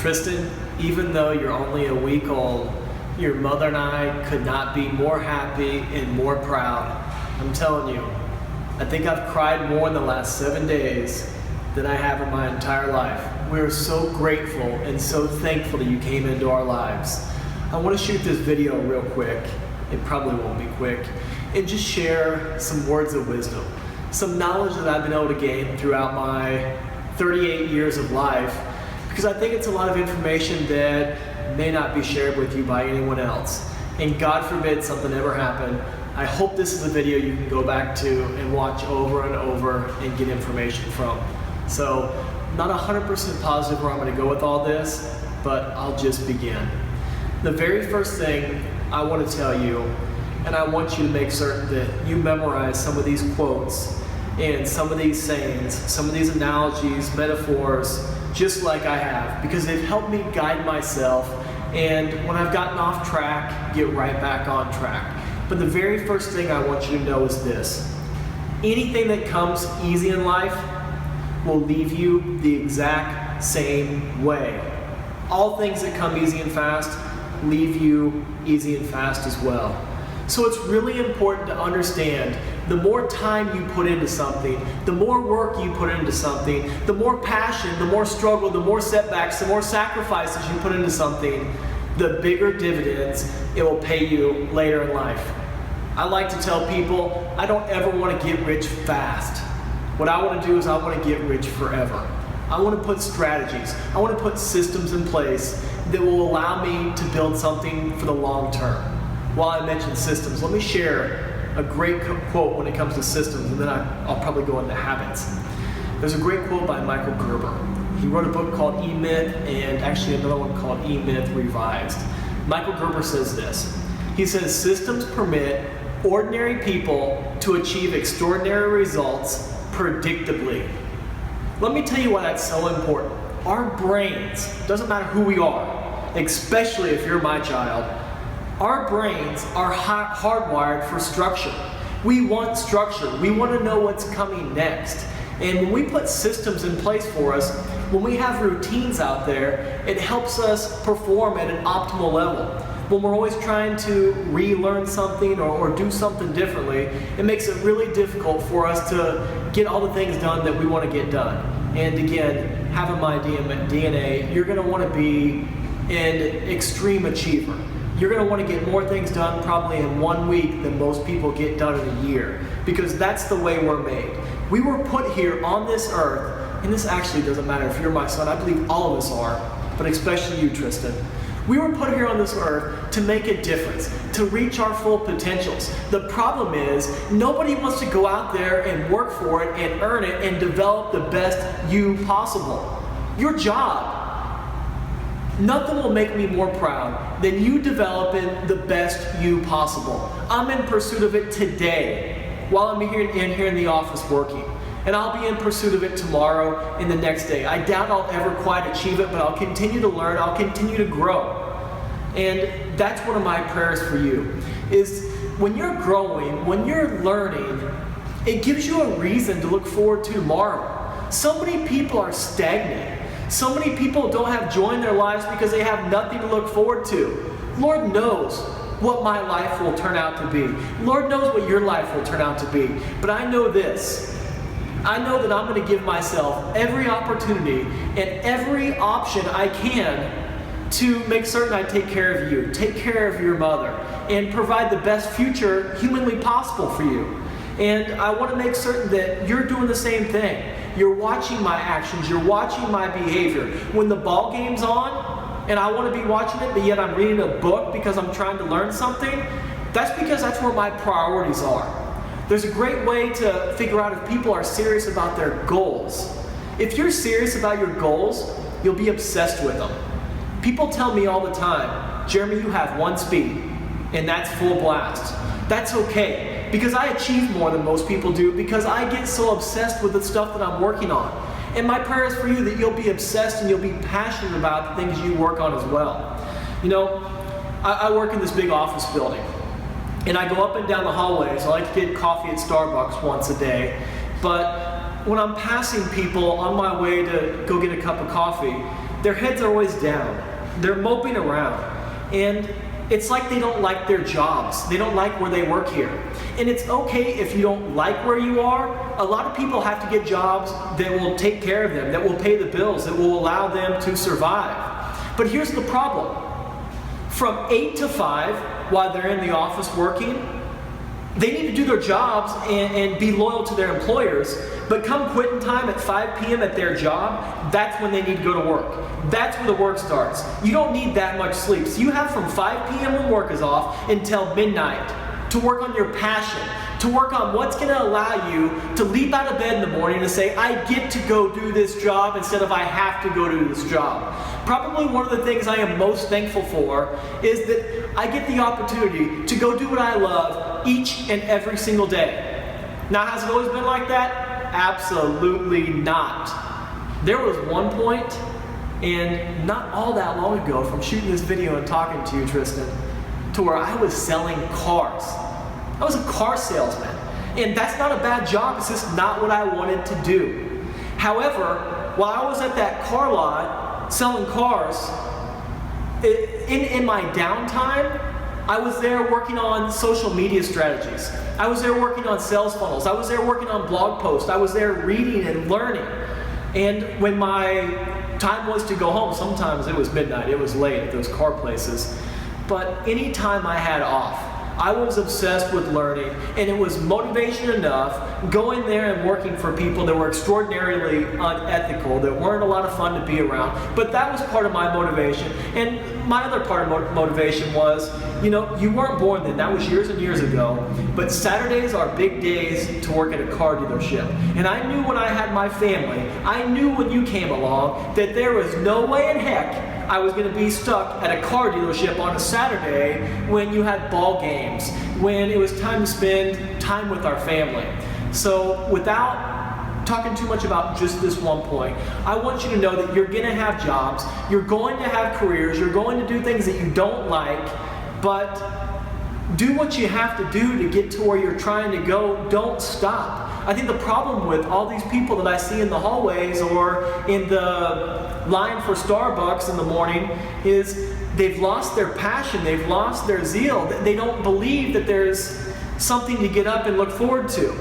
Tristan, even though you're only a week old, your mother and I could not be more happy and more proud. I'm telling you, I think I've cried more in the last 7 days than I have in my entire life. We're so grateful and so thankful that you came into our lives. I want to shoot this video real quick. It probably won't be quick. And just share some words of wisdom, some knowledge that I've been able to gain throughout my 38 years of life, because I think it's a lot of information that may not be shared with you by anyone else. And God forbid something ever happened, I hope this is a video you can go back to and watch over and over and get information from. So, not 100% positive where I'm going to go with all this, but I'll just begin. The very first thing I want to tell you, and I want you to make certain that you memorize some of these quotes and some of these sayings, some of these analogies, metaphors, just like I have, because they've helped me guide myself, and when I've gotten off track, get right back on track. But the very first thing I want you to know is this: anything that comes easy in life will leave you the exact same way. All things that come easy and fast leave you easy and fast as well. So it's really important to understand, the more time you put into something, the more work you put into something, the more passion, the more struggle, the more setbacks, the more sacrifices you put into something, the bigger dividends it will pay you later in life. I like to tell people, I don't ever want to get rich fast. What I want to do is I want to get rich forever. I want to put strategies, I want to put systems in place that will allow me to build something for the long term. While I mention systems, let me share a great quote when it comes to systems, and then I'll probably go into habits. There's a great quote by McGilvrey. He wrote a book called E-Myth, and actually another one called E-Myth Revised. McGilvrey says this. He says, systems permit ordinary people to achieve extraordinary results predictably. Let me tell you why that's so important. Our brains, doesn't matter who we are, especially if you're my child, our brains are hardwired for structure. We want structure. We want to know what's coming next. And when we put systems in place for us, when we have routines out there, it helps us perform at an optimal level. When we're always trying to relearn something or do something differently, it makes it really difficult for us to get all the things done that we want to get done. And again, having my DNA, you're going to want to be an extreme achiever. You're going to want to get more things done probably in 1 week than most people get done in a year, because that's the way we're made. We were put here on this earth, and this actually doesn't matter if you're my son, I believe all of us are, but especially you, Tristan. We were put here on this earth to make a difference, to reach our full potentials. The problem is, nobody wants to go out there and work for it and earn it and develop the best you possible. Your job. Nothing will make me more proud than you developing the best you possible. I'm in pursuit of it today while I'm here in the office working. And I'll be in pursuit of it tomorrow and the next day. I doubt I'll ever quite achieve it, but I'll continue to learn, I'll continue to grow. And that's one of my prayers for you, is when you're growing, when you're learning, it gives you a reason to look forward to tomorrow. So many people are stagnant. So many people don't have joy in their lives because they have nothing to look forward to. Lord knows what my life will turn out to be. Lord knows what your life will turn out to be. But I know this. I know that I'm going to give myself every opportunity and every option I can to make certain I take care of you, take care of your mother, and provide the best future humanly possible for you. And I want to make certain that you're doing the same thing. You're watching my actions, you're watching my behavior. When the ball game's on, and I want to be watching it, but yet I'm reading a book because I'm trying to learn something, that's because that's where my priorities are. There's a great way to figure out if people are serious about their goals. If you're serious about your goals, you'll be obsessed with them. People tell me all the time, Jeremy, you have one speed, and that's full blast. That's okay, because I achieve more than most people do, because I get so obsessed with the stuff that I'm working on. And my prayer is for you that you'll be obsessed and you'll be passionate about the things you work on as well. You know, I work in this big office building, and I go up and down the hallways. I like to get coffee at Starbucks once a day, but when I'm passing people on my way to go get a cup of coffee, Their heads are always down. They're moping around. And it's like they don't like their jobs. They don't like where they work here. And it's okay if you don't like where you are. A lot of people have to get jobs that will take care of them, that will pay the bills, that will allow them to survive. But here's the problem. From 8 to 5, while they're in the office working, they need to do their jobs and be loyal to their employers, but come quitting time at 5 p.m. at their job, that's when they need to go to work. That's when the work starts. You don't need that much sleep. So you have from 5 p.m. when work is off until midnight to work on your passion, to work on what's going to allow you to leap out of bed in the morning and say, I get to go do this job instead of I have to go do this job. Probably one of the things I am most thankful for is that I get the opportunity to go do what I love each and every single day. Now, has it always been like that? Absolutely not. There was one point, and not all that long ago, from shooting this video and talking to you, Tristan, to where I was selling cars. I was a car salesman. And that's not a bad job, it's just not what I wanted to do. However, while I was at that car lot selling cars, in my downtime, I was there working on social media strategies. I was there working on sales funnels. I was there working on blog posts. I was there reading and learning. And when my time was to go home, sometimes it was midnight, it was late at those car places, but any time I had off, I was obsessed with learning, and it was motivation enough going there and working for people that were extraordinarily unethical, that weren't a lot of fun to be around. But that was part of my motivation. And my other part of motivation was, you know, you weren't born then, that was years and years ago, but Saturdays are big days to work at a car dealership. And I knew when I had my family, I knew when you came along, that there was no way in heck I was going to be stuck at a car dealership on a Saturday when you had ball games, when it was time to spend time with our family. So without talking too much about just this one point, I want you to know that you're going to have jobs, you're going to have careers, you're going to do things that you don't like, but do what you have to do to get to where you're trying to go. Don't stop. I think the problem with all these people that I see in the hallways or in the line for Starbucks in the morning is they've lost their passion, they've lost their zeal. They don't believe that there's something to get up and look forward to.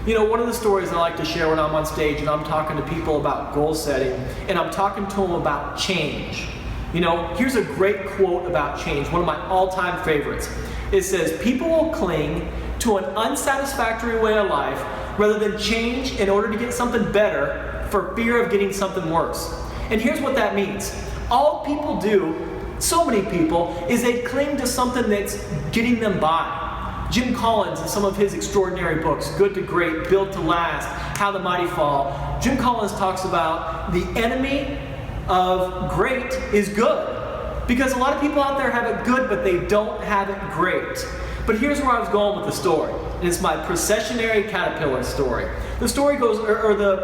You know, one of the stories I like to share when I'm on stage and I'm talking to people about goal setting and I'm talking to them about change. You know, here's a great quote about change, one of my all-time favorites. It says, people will cling to an unsatisfactory way of life rather than change in order to get something better for fear of getting something worse. And here's what that means. All people do, so many people, is they cling to something that's getting them by. Jim Collins, in some of his extraordinary books, Good to Great, Built to Last, How the Mighty Fall, Jim Collins talks about the enemy of great is good. Because a lot of people out there have it good, but they don't have it great. But here's where I was going with the story. And it's my processionary caterpillar story. The story goes,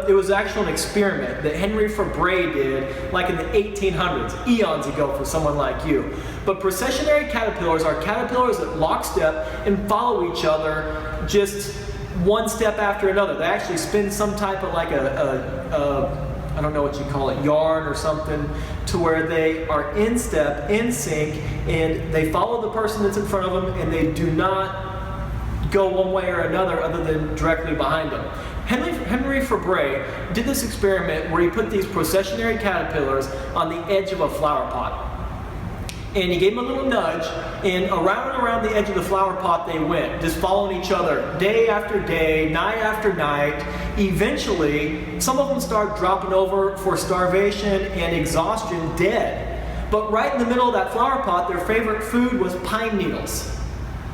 it was actually an experiment that Henry Fabre did like in the 1800s, eons ago for someone like you. But processionary caterpillars are caterpillars that lockstep and follow each other just one step after another. They actually spin some type of like I don't know what you call it, yarn or something, to where they are in step, in sync, and they follow the person that's in front of them, and they do not go one way or another other than directly behind them. Henry Fabre did this experiment where he put these processionary caterpillars on the edge of a flower pot. And he gave them a little nudge, and around the edge of the flower pot they went, just following each other day after day, night after night. Eventually, some of them started dropping over for starvation and exhaustion, dead. But right in the middle of that flower pot, their favorite food was pine needles.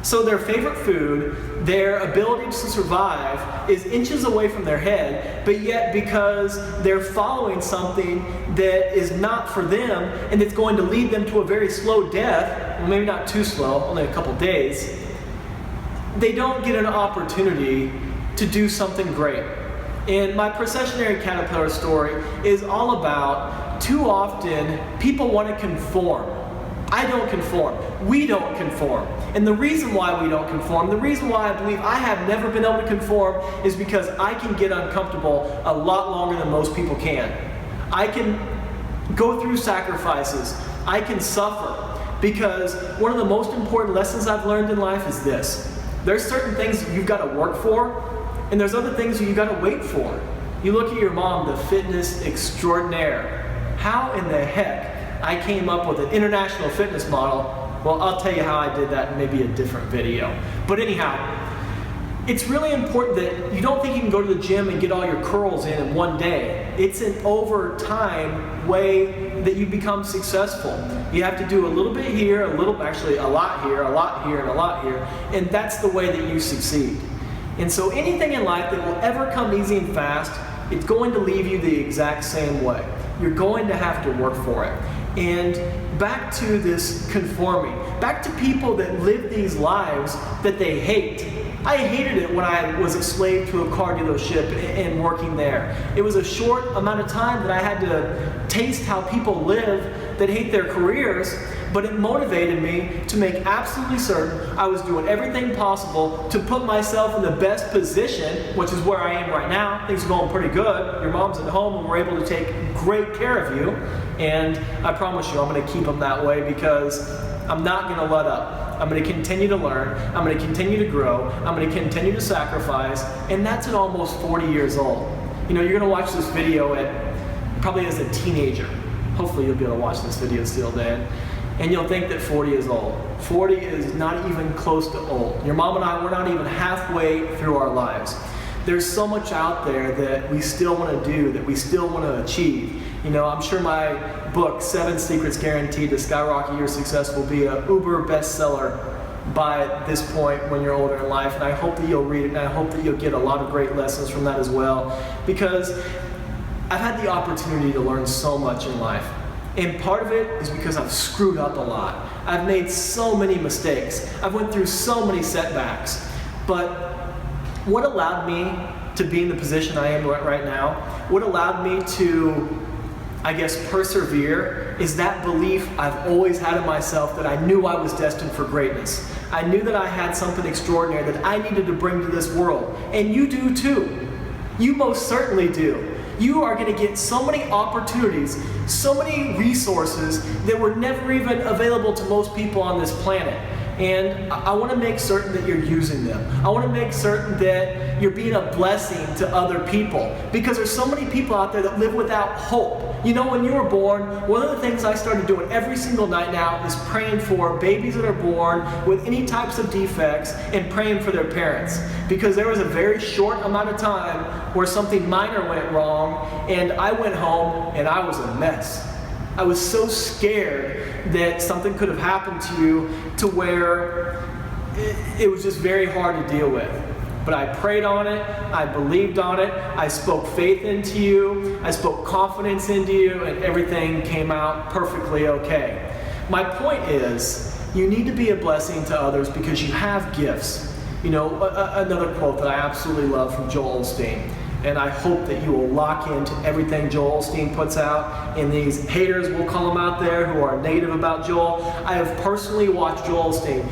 So their favorite food, their ability to survive, is inches away from their head, but yet because they're following something that is not for them and it's going to lead them to a very slow death, well, maybe not too slow, only a couple days, they don't get an opportunity to do something great. And my processionary caterpillar story is all about, too often, people want to conform. I don't conform. We don't conform. And the reason why we don't conform, the reason why I believe I have never been able to conform is because I can get uncomfortable a lot longer than most people can. I can go through sacrifices. I can suffer. Because one of the most important lessons I've learned in life is this. There's certain things that you've got to work for, and there's other things that you've got to wait for. You look at your mom, the fitness extraordinaire. How in the heck I came up with an international fitness model? Well, I'll tell you how I did that in maybe a different video. But anyhow, it's really important that you don't think you can go to the gym and get all your curls in one day. It's an over time way that you become successful. You have to do a little bit here, actually a lot here, a lot here, and a lot here, and that's the way that you succeed. And so anything in life that will ever come easy and fast, it's going to leave you the exact same way. You're going to have to work for it. And back to this conforming, back to people that live these lives that they hate. I hated it when I was a slave to a car dealership and working there. It was a short amount of time that I had to taste how people live that hate their careers, but it motivated me to make absolutely certain I was doing everything possible to put myself in the best position, which is where I am right now. Things are going pretty good. Your mom's at home and we're able to take great care of you, and I promise you I'm going to keep them that way because I'm not going to let up. I'm going to continue to learn, I'm going to continue to grow, I'm going to continue to sacrifice, and that's at almost 40 years old. You know, you're going to watch this video probably as a teenager. Hopefully you'll be able to watch this video still then, and you'll think that 40 is old. 40 is not even close to old. Your mom and I, we're not even halfway through our lives. There's so much out there that we still want to do, that we still want to achieve. You know, I'm sure my book, 7 Secrets Guaranteed to Skyrocket Your Success, will be an uber bestseller by this point when you're older in life. And I hope that you'll read it, and I hope that you'll get a lot of great lessons from that as well. Because I've had the opportunity to learn so much in life. And part of it is because I've screwed up a lot. I've made so many mistakes. I've went through so many setbacks. But what allowed me to be in the position I am right now, what allowed me to, I guess, persevere, is that belief I've always had in myself that I knew I was destined for greatness. I knew that I had something extraordinary that I needed to bring to this world. And you do too. You most certainly do. You are going to get so many opportunities, so many resources that were never even available to most people on this planet. And I want to make certain that you're using them. I want to make certain that you're being a blessing to other people. Because there's so many people out there that live without hope. You know, when you were born, one of the things I started doing every single night now is praying for babies that are born with any types of defects and praying for their parents. Because there was a very short amount of time where something minor went wrong and I went home and I was a mess. I was so scared that something could have happened to you to where it was just very hard to deal with. But I prayed on it, I believed on it, I spoke faith into you, I spoke confidence into you, and everything came out perfectly okay. My point is, you need to be a blessing to others because you have gifts. You know, another quote that I absolutely love from Joel Osteen. And I hope that you will lock into everything Joel Osteen puts out. And these haters, we'll call them out there, who are negative about Joel. I have personally watched Joel Osteen,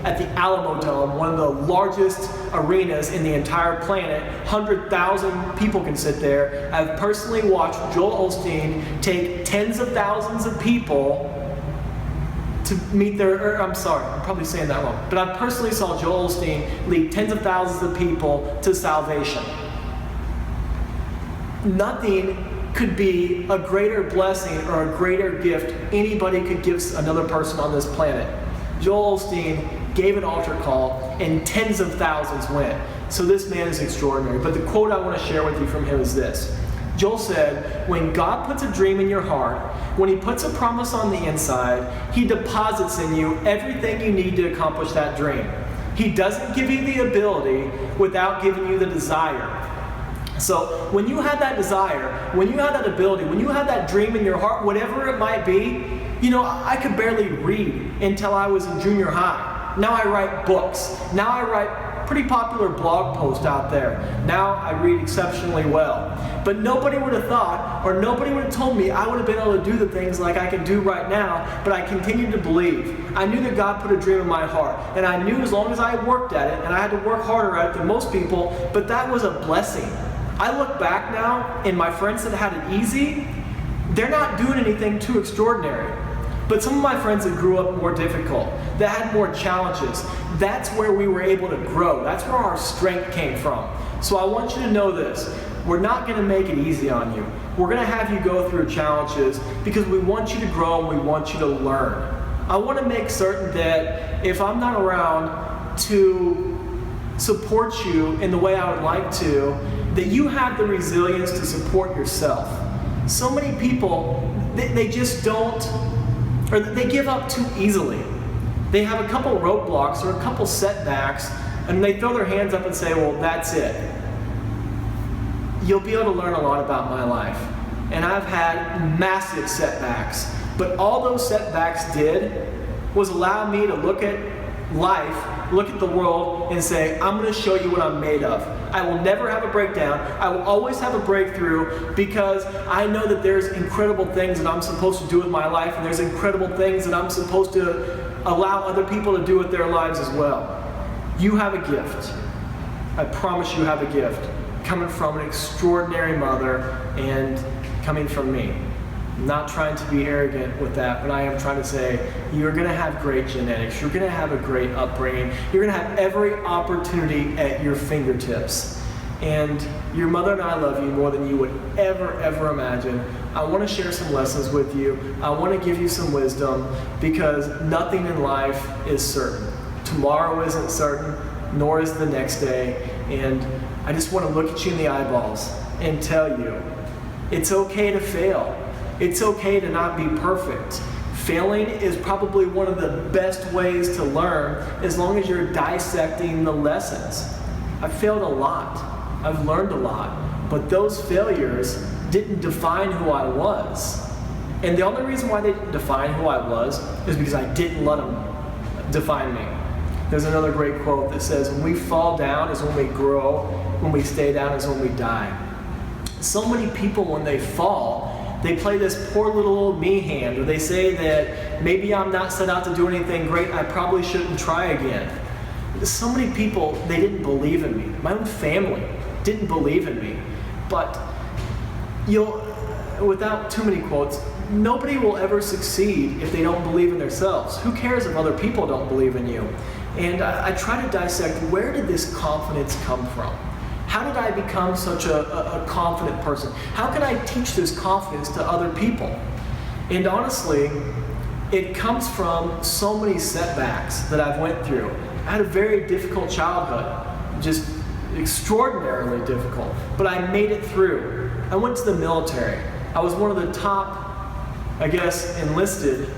at the Alamo Dome, one of the largest arenas in the entire planet. 100,000 people can sit there. I've personally watched Joel Osteen take tens of thousands of people to meet I'm sorry, I'm probably saying that wrong, but I personally saw Joel Osteen lead tens of thousands of people to salvation. Nothing could be a greater blessing or a greater gift anybody could give another person on this planet. Joel Osteen gave an altar call and tens of thousands went. So this man is extraordinary. But the quote I want to share with you from him is this. Joel said, when God puts a dream in your heart, when He puts a promise on the inside, He deposits in you everything you need to accomplish that dream. He doesn't give you the ability without giving you the desire. So when you have that desire, when you have that ability, when you have that dream in your heart, whatever it might be, you know, I could barely read until I was in junior high. Now I write books. Now I write pretty popular blog posts out there. Now I read exceptionally well. But nobody would have thought, or nobody would have told me I would have been able to do the things like I can do right now, but I continued to believe. I knew that God put a dream in my heart, and I knew as long as I worked at it, and I had to work harder at it than most people, but that was a blessing. I look back now, and my friends that had it easy, they're not doing anything too extraordinary. But some of my friends that grew up more difficult, that had more challenges, that's where we were able to grow. That's where our strength came from. So I want you to know this. We're not going to make it easy on you. We're going to have you go through challenges because we want you to grow and we want you to learn. I want to make certain that if I'm not around to support you in the way I would like to, that you have the resilience to support yourself. So many people, they just don't, or they give up too easily. They have a couple roadblocks or a couple setbacks, and they throw their hands up and say, well, that's it. You'll be able to learn a lot about my life. And I've had massive setbacks, but all those setbacks did was allow me to look at life, look at the world, and say, I'm going to show you what I'm made of. I will never have a breakdown. I will always have a breakthrough because I know that there's incredible things that I'm supposed to do with my life, and there's incredible things that I'm supposed to allow other people to do with their lives as well. You have a gift. I promise you have a gift coming from an extraordinary mother and coming from me. I'm not trying to be arrogant with that, but I am trying to say you're going to have great genetics. You're going to have a great upbringing. You're going to have every opportunity at your fingertips. And your mother and I love you more than you would ever imagine. I want to share some lessons with you. I want to give you some wisdom because nothing in life is certain. Tomorrow isn't certain, nor is the next day. And I just want to look at you in the eyeballs and tell you, it's okay to fail. It's okay to not be perfect. Failing is probably one of the best ways to learn as long as you're dissecting the lessons. I've failed a lot. I've learned a lot. But those failures didn't define who I was. And the only reason why they didn't define who I was is because I didn't let them define me. There's another great quote that says, when we fall down is when we grow, when we stay down is when we die. So many people, when they fall, they play this poor little old me hand, or they say that maybe I'm not set out to do anything great, I probably shouldn't try again. So many people, they didn't believe in me. My own family didn't believe in me. But without too many quotes, nobody will ever succeed if they don't believe in themselves. Who cares if other people don't believe in you? And I try to dissect, where did this confidence come from? How did I become such a confident person? How can I teach this confidence to other people? And honestly, it comes from so many setbacks that I've went through. I had a very difficult childhood, just extraordinarily difficult, but I made it through. I went to the military. I was one of the top, I guess, enlisted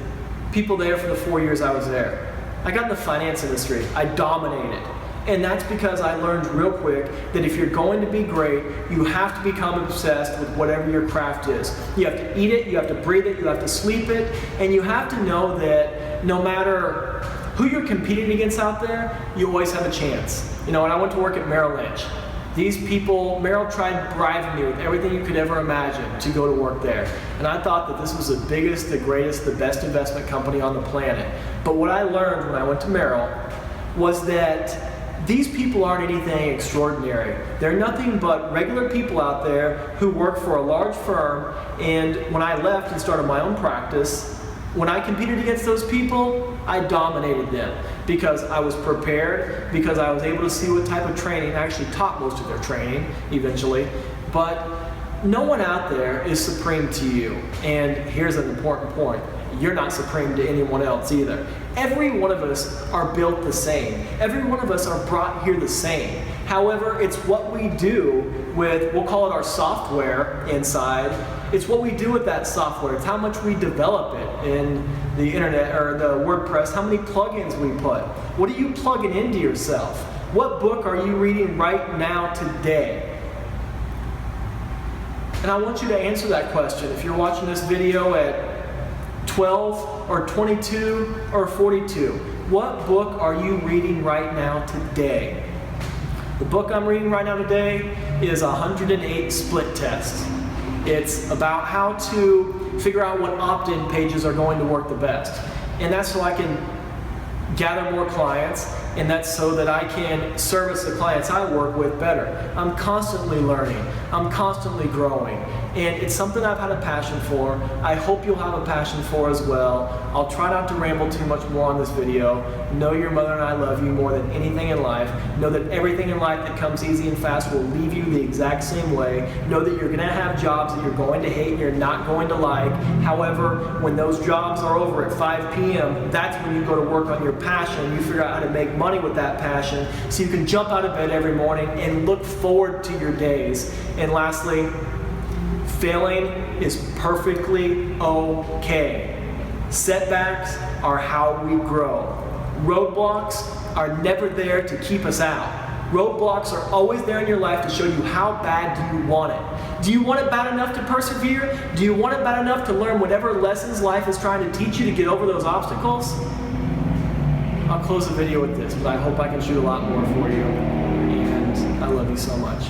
people there for the 4 years I was there. I got in the finance industry. I dominated. And that's because I learned real quick that if you're going to be great, you have to become obsessed with whatever your craft is. You have to eat it, you have to breathe it, you have to sleep it, and you have to know that no matter who you're competing against out there, you always have a chance. You know, when I went to work at Merrill Lynch, these people, Merrill tried bribing me with everything you could ever imagine to go to work there. And I thought that this was the biggest, the greatest, the best investment company on the planet. But what I learned when I went to Merrill was that these people aren't anything extraordinary. They're nothing but regular people out there who work for a large firm, and when I left and started my own practice, when I competed against those people, I dominated them because I was prepared, because I was able to see what type of training. I actually taught most of their training eventually, but no one out there is supreme to you. And here's an important point. You're not supreme to anyone else either. Every one of us are built the same. Every one of us are brought here the same. However, it's what we do with, we'll call it our software inside. It's what we do with that software. It's how much we develop it in the internet or the WordPress, how many plugins we put. What are you plugging into yourself? What book are you reading right now today? And I want you to answer that question. If you're watching this video at 12 or 22 or 42, what book are you reading right now today? The book I'm reading right now today is 108 Split Test. It's about how to figure out what opt-in pages are going to work the best. And that's so I can gather more clients and that's so that I can service the clients I work with better. I'm constantly learning. I'm constantly growing. And it's something I've had a passion for. I hope you'll have a passion for as well. I'll try not to ramble too much more on this video. Know your mother and I love you more than anything in life. Know that everything in life that comes easy and fast will leave you the exact same way. Know that you're going to have jobs that you're going to hate and you're not going to like. However, when those jobs are over at 5 p.m., that's when you go to work on your passion. You figure out how to make money with that passion so you can jump out of bed every morning and look forward to your days. And lastly, failing is perfectly okay. Setbacks are how we grow. Roadblocks are never there to keep us out. Roadblocks are always there in your life to show you how bad do you want it. Do you want it bad enough to persevere? Do you want it bad enough to learn whatever lessons life is trying to teach you to get over those obstacles? I'll close the video with this, but I hope I can shoot a lot more for you. And I love you so much.